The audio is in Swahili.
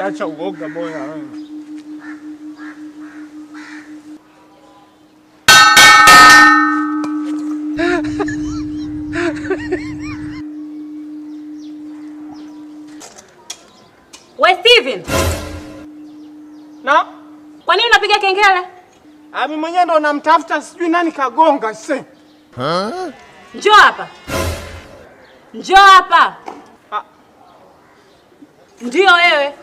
Acha uoga boya. We Steven. Na? Kwa nini unapiga kengele? Mimi mwenyewe ndo namtafuta sijui nani kagonga sasa. Njoo hapa. Njoo hapa. Ndio wewe.